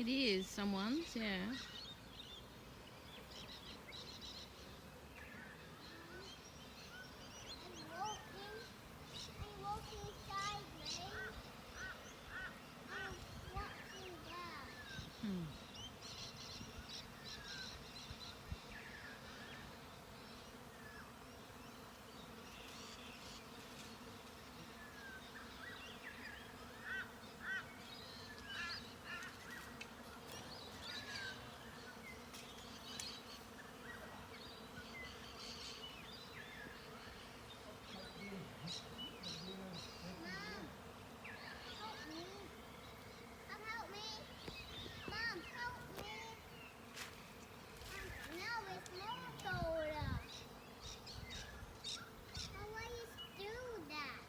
It is someone's, yeah. I'm walking sideways. I'm watching that. Hmm. Mom, help me. Come help me. Mom, help me. Now it's more soda. How will you do that?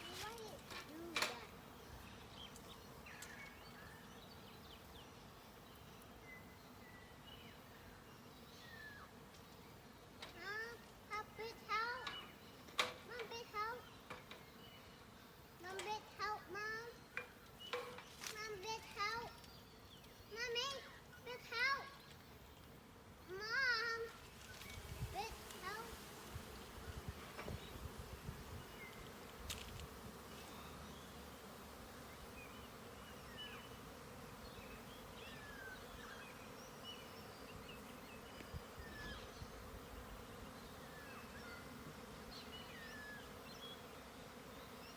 How will you do that? Mom, help it help. Mom, big help. Mom, big help, Mom. Mom, big help. Mommy, big help. Mom, big help.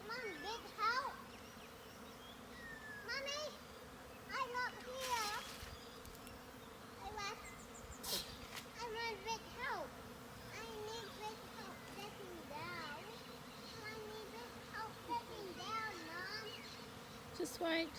Mom, big help. Mommy, I'm up here. I want big help. I need big help getting down. I need big help getting down, Mom. Just wait.